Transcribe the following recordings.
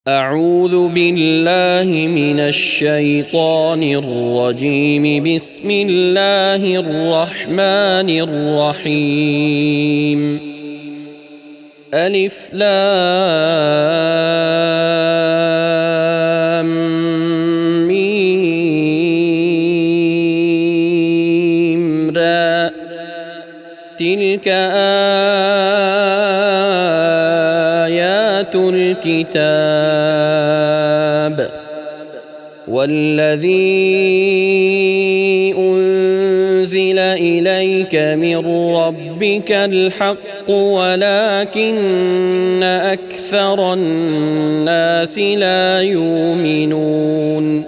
أعوذ بالله من الشيطان الرجيم. بسم الله الرحمن الرحيم. ألف لام ميم را تلك آيات الكتاب والذي أنزل إليك من ربك الحق ولكن أكثر الناس لا يؤمنون.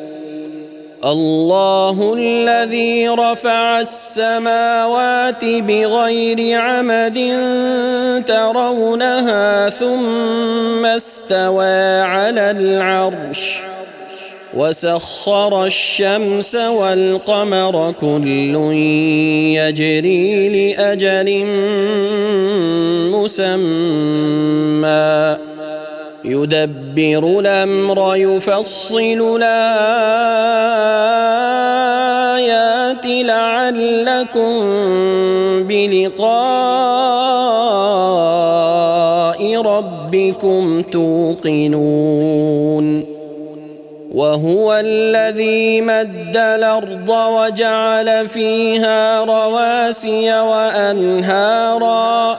الله الذي رفع السماوات بغير عمد ترونها ثم استوى على العرش وسخر الشمس والقمر كل يجري لأجل مسمى يدبر الأمر يفصل الآيات لعلكم بلقاء ربكم توقنون. وهو الذي مد الأرض وجعل فيها رواسي وأنهارا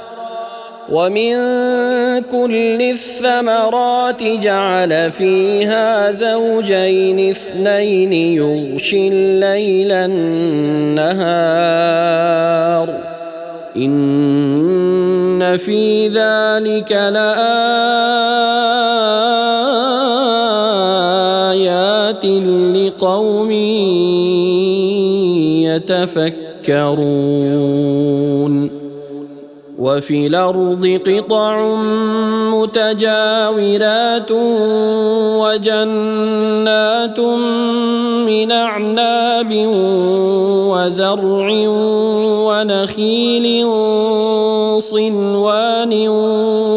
ومن كل الثمرات جعل فيها زوجين اثنين يغشي الليل النهار إن في ذلك لآيات لقوم يتفكرون. وفي الأرض قطع متجاورات وجنات من أعناب وزرع ونخيل صنوان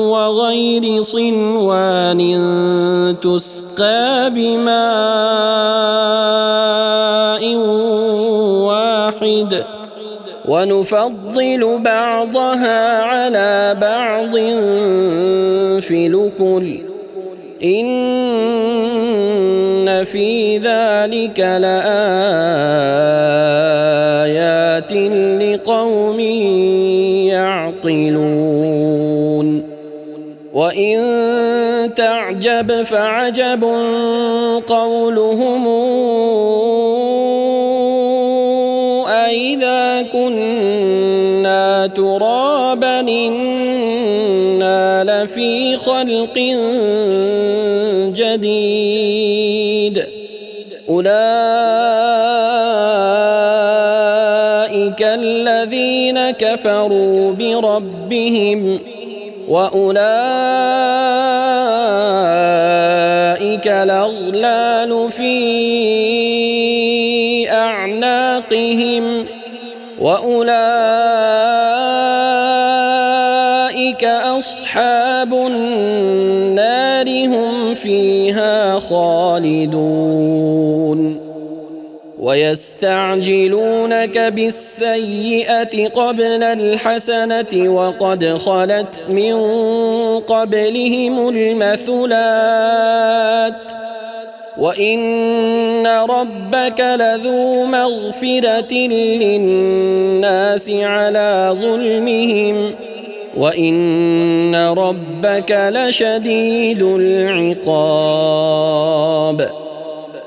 وغير صنوان تسقى بماء واحد ونفضل بعضها على بعض في الأكل إن في ذلك لآيات لقوم يعقلون. وإن تعجب فعجب قولهم أإذا كنا ترابا إنا لفي خلق جديد أولئك الذين كفروا بربهم وأولئك الأغلال في أعناقهم وأولئك أصحاب النار هم فيها خالدون. ويستعجلونك بالسيئة قبل الحسنة وقد خلت من قبلهم المثلات وإن ربك لذو مغفرة للناس على ظلمهم وإن ربك لشديد العقاب.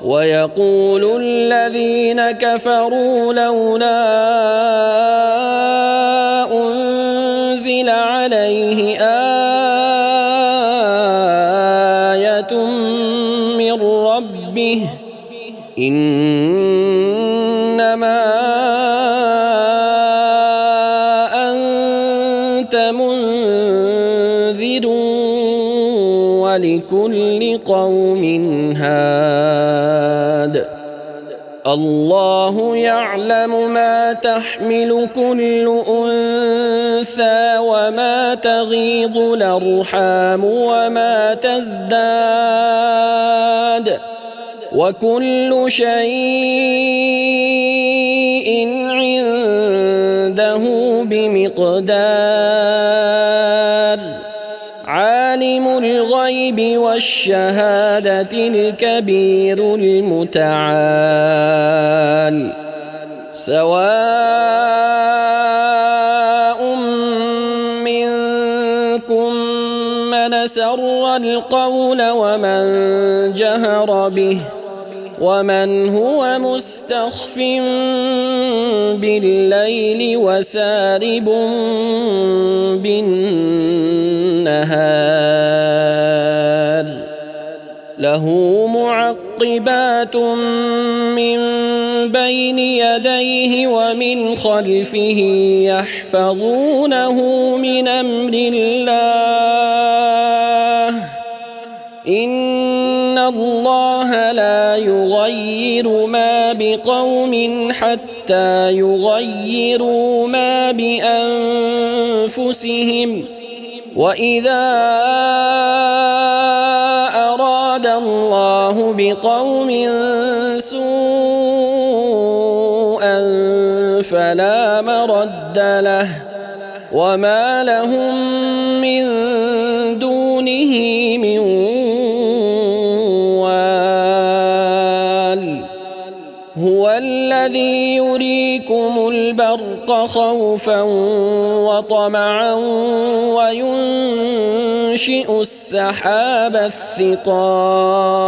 ويقول الذين كفروا لولا أنزل عليه آية من ربه إنما أنت منذر ولكل قوم هاد. الله يعلم ما تحمل كل أنثى وما تغيض الأرحام وما تزداد وكل شيء عنده بمقدار عالم الغيب والشهادة الكبير المتعال سواء منكم من سر القول ومن جهر به ومن هو مستخف بالليل وسارب بالنهار له معقبات من بين يديه ومن خلفه يحفظونه من أمر الله إن الله لا يغير ما بقوم حتى يغيروا ما بأنفسهم وإذا أراد الله بقوم سوءا فلا مرد له وما لهم من دونه من وال هو الذي يريكم البرق خوفا وطمعا وينشئ السحاب الثقال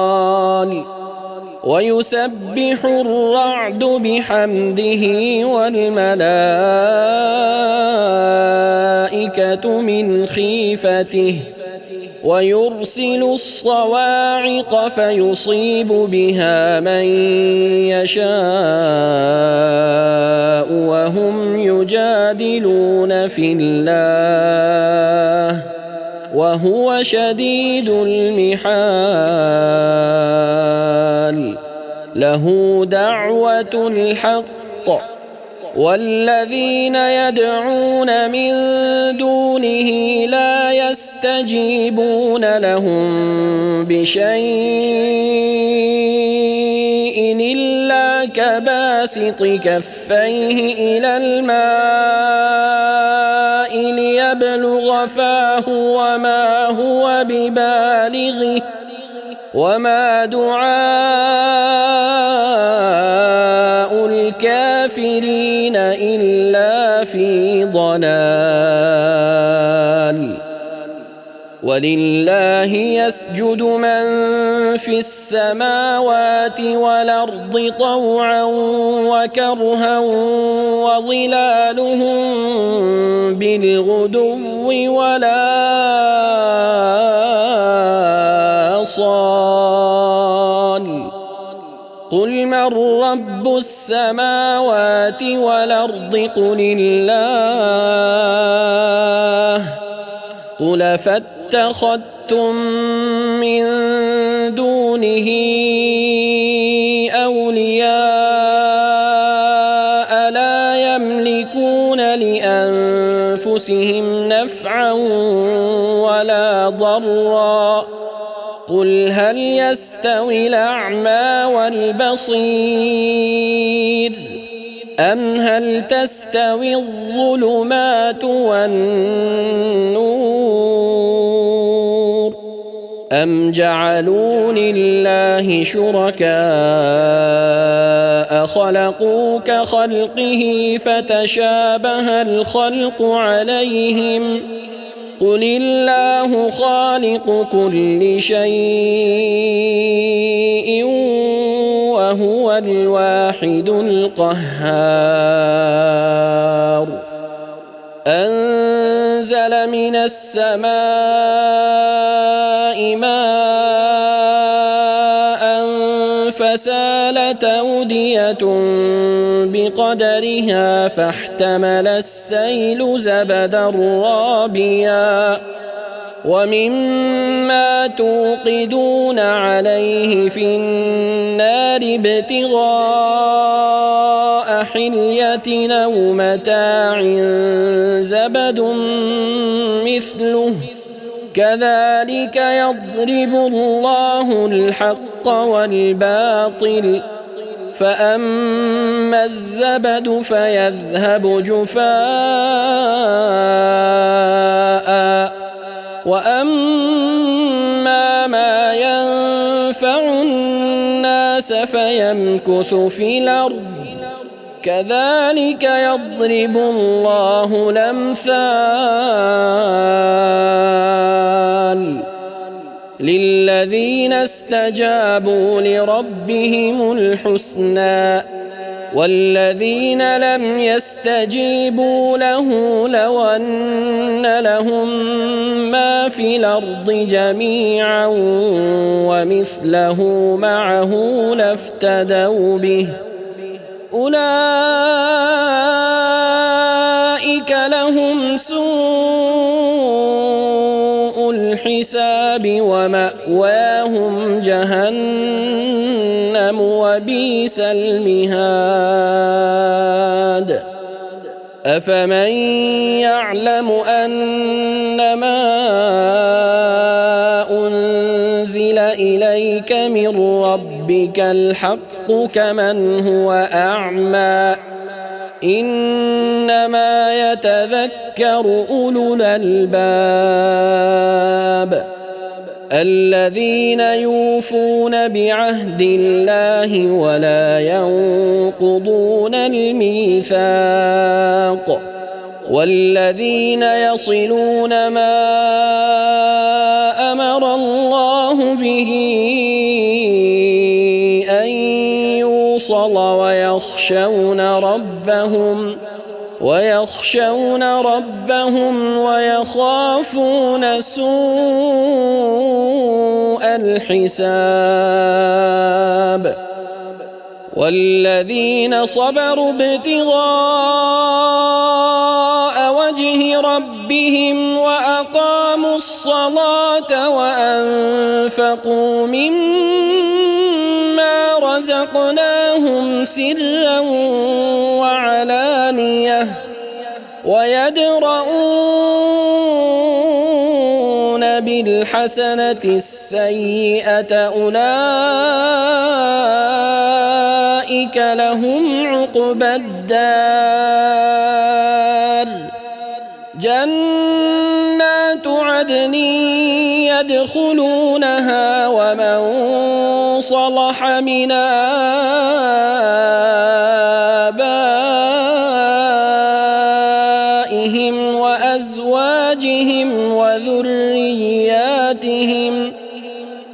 ويسبح الرعد بحمده والملائكة من خيفته ويرسل الصواعق فيصيب بها من يشاء وهم يجادلون في الله وهو شديد المحال له دعوة الحق والذين يدعون من دونه لا يستجيبون لهم بشيء إلا كباسط كفيه إلى الماء ليبلغ فاه وما هو ببالغه وما دعاء الكافرين إلا في ضلال ولله يسجد من في السماوات والأرض طوعا وكرها وظلالهم بالغدو ولا صال قل من رب السماوات والأرض قل الله قل فاتخذتم من دونه أولياء لا يملكون لأنفسهم نفعا ولا ضرا قل هل يستوي الأعمى والبصير أم هل تستوي الظلمات والنور أم جعلوا لله شركاء خلقوا كخلقه فتشابه الخلق عليهم قل الله خالق كل شيء وهو الواحد القهار أنزل من السماء ماء فسالت أودية بقدرها فاحتمل السيل زبدا رابيا ومما توقدون عليه في النار ابتغاء حلية أو متاع زبد مثله كذلك يضرب الله الحق والباطل فأما الزبد فيذهب جفاء وأما ما ينفع الناس فيمكث في الأرض كذلك يضرب الله الأمثال للذين استجابوا لربهم الحسنى والذين لم يستجيبوا له لو أن لهم ما في الأرض جميعا ومثله معه لافتدوا به أولئك لهم سوء الحساب ومأواهم جهنم وبئس المهاد أفمن يعلم أنما أنزل إليك من ربك الحق كمن هو أعمى إنما يتذكر أولو الألباب الذين يوفون بعهد الله ولا ينقضون الميثاق والذين يصلون ما أمر الله به أن يوصل ويخشون ربهم ويخافون سوء الحساب والذين صبروا ابتغاء وجه ربهم وأقاموا الصلاة وأنفقوا مما رزقناهم سرا وعلانية ويدرؤون بالحسنة السيئة أولئك لهم عقبى الدار جنات عدن يدخلونها ومن صلح من آبائهم وأزواجهم وذرياتهم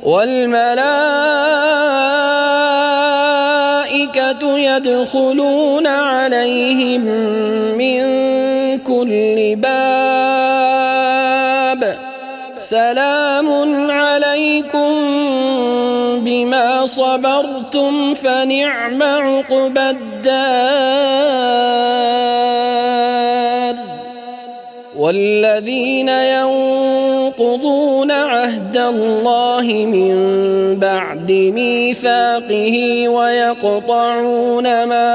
والملائكة يدخلون عليهم من كل باب سلام عليكم بما صبرتم فنعم عقبى الدار والذين ينقضون عهد الله من بعد ميثاقه ويقطعون ما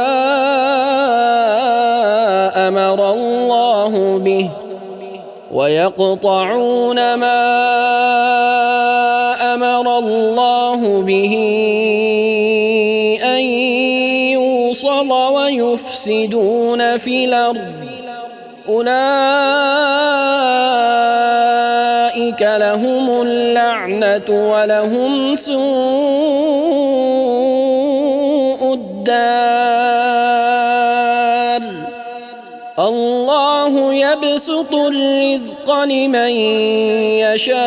أمر الله به أن يوصل ويفسدون في الأرض أولئك لهم اللعنة ولهم سوء الدار الله يبسط الرزق لمن يشاء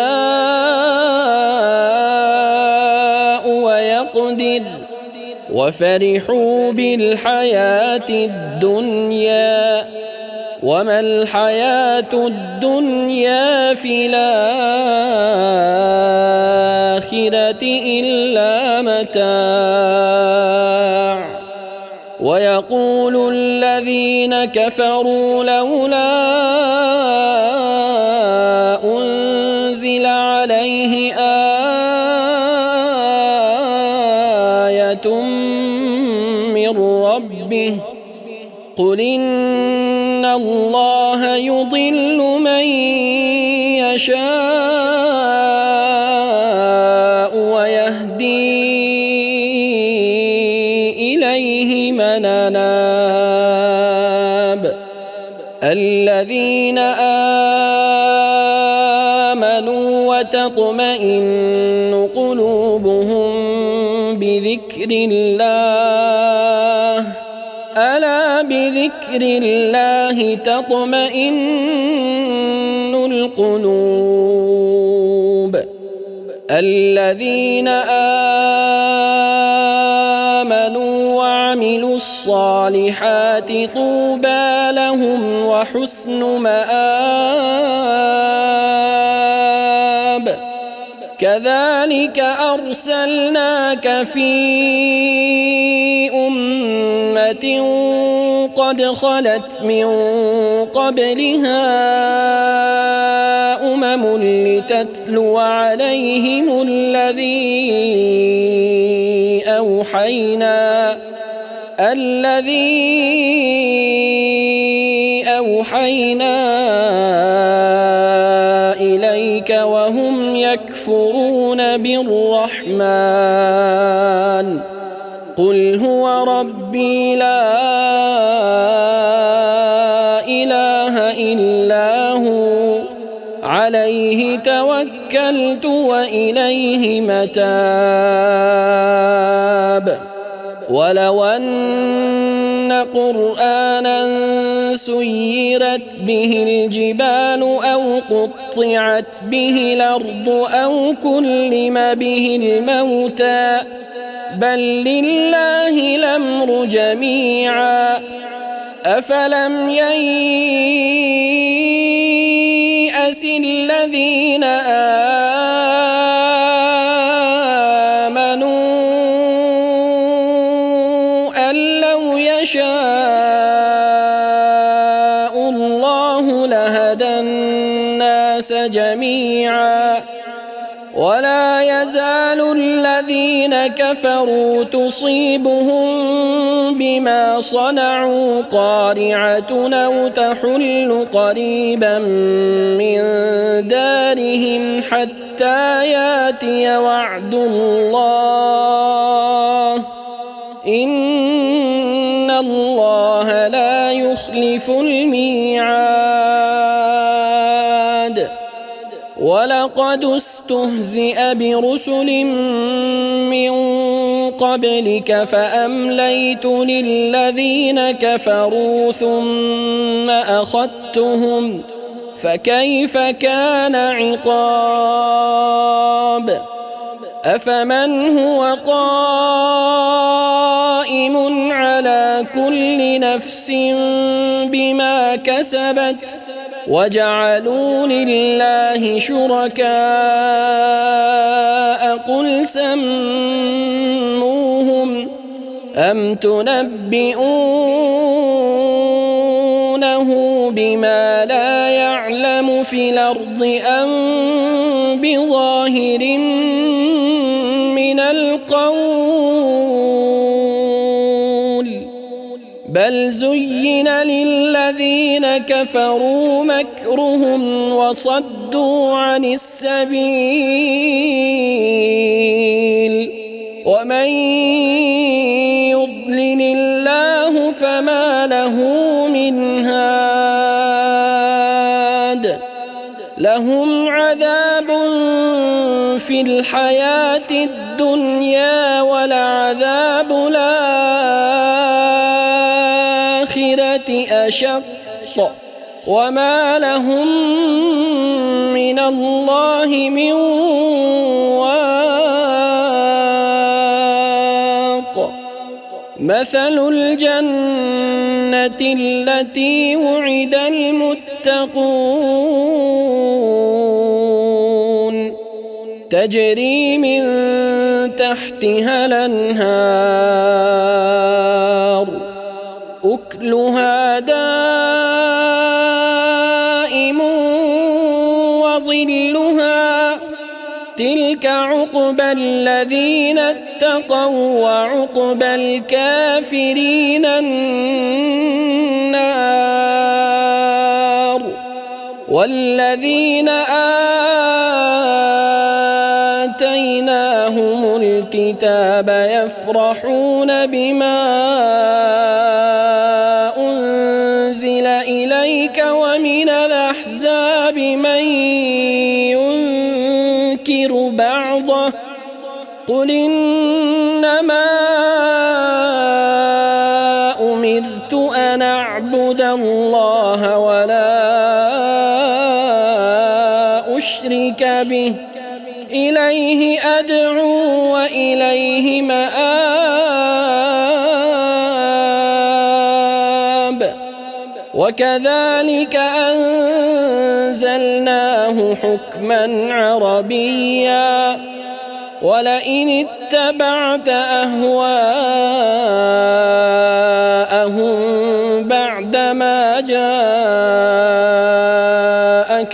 ويقدر وفرحوا بالحياة الدنيا وما الحياة الدنيا في الآخرة إلا متاع ويقول الذين كفروا لولا أنزل عليه آية من ربه قل إن الله يضل من يشاء ويهدي إليه من أناب الذين آمنوا وتطمئن قلوبهم بذكر الله ألا بذكر الله تطمئن القلوب الذين آمنوا وعملوا الصالحات طوبى لهم وحسن مآب كذلك أرسلناك في أمة قد خلت من قبلها لتتلو عليهم الذي أوحينا إليك وهم يكفرون بالرحمن قل هو ربي لا إله إلا هو عليه توكلت وإليه متاب ولو أن قرآنا سيرت به الجبال أو قطعت به الأرض أو كلم به الموتى بل لله الأمر جميعا أفلم ييأس الذين آمنوا أن لو يشاء الله لهدى الناس جميعا ولا يزال الذين كفروا تصيبهم بما صنعوا قارعة أو تحل قريبا من دارهم حتى ياتي وعد الله إن الله لا يخلف الميعاد ولقد استهزئ برسل من قبلك فأمليت للذين كفروا ثم أخذتهم فكيف كان عقاب أفمن هو قائم على كل نفس بما كسبت وجعلوا لله شركاء قل سموهم أم تنبئونه بما لا يعلم في الأرض أم بظاهر من القول بل زين للذين كفروا مكرهم وصدوا عن السبيل ومن يضلل الله فما له من هاد لهم عذاب في الحياة الدنيا ولعذاب الآخرة أشق وما لهم من الله من واق مثل الجنة التي وعد المتقون تجري من تحتها الأنهار أكلها دائم وظلها تلك عقبى الذين اتقوا وعقبى الكافرين النار والذين آتيناهم الكتاب الكتاب يفرحون بما أنزل إليك ومن الأحزاب من ينكر بعضه قل إنما أمرت أن أعبد الله ولا أشرك به إليه أدعو وإليه مآب وكذلك أنزلناه حكما عربيا ولئن اتبعت أهواءهم بعدما جاءك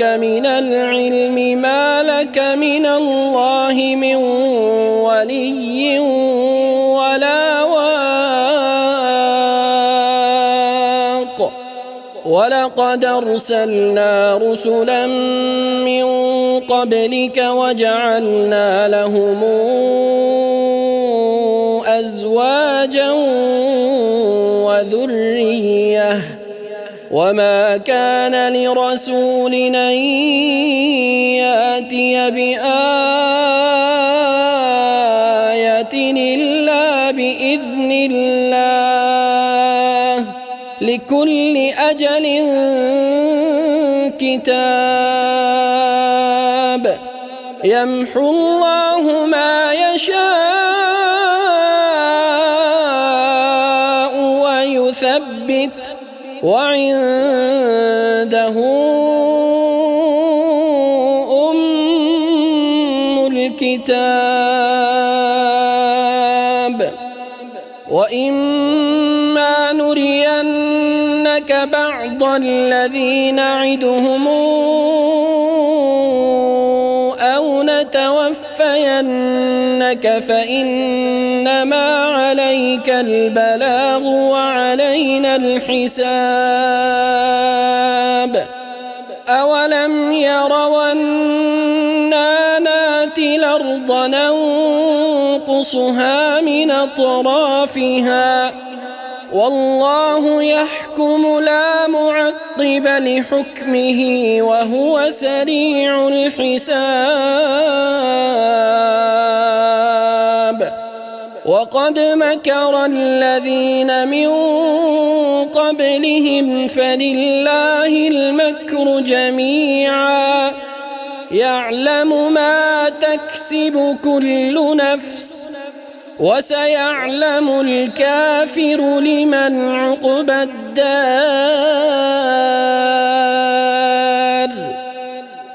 من العلم ما لك من الله من ولي ولا واق ولقد أرسلنا رسلا من قبلك وجعلنا لهم أزواجا وذرية وما كان لرسول أن يأتي بآية إلا بإذن الله لكل أجل كتاب يمحو الله ما يشاء ويثبت وعنده أم الكتاب وإما نرينك بعض الذي نعدهم أو نتوفينك فإنما عليك البلاغ وعلينا الحساب أولم يروا أنا ناتي الأرض ننقصها من أطرافها والله يحكم لا معقب لحكمه وهو سريع الحساب وقد مكر الذين من قبلهم فلله المكر جميعا يعلم ما تكسب كل نفس وسيعلم الكافر لمن عقبى الدار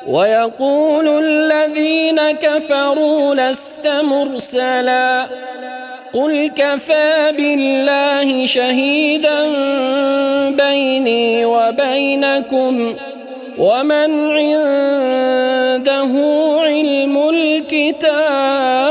ويقول الذين كفروا لست مرسلا قل كفى بالله شهيدا بيني وبينكم ومن عنده علم الكتاب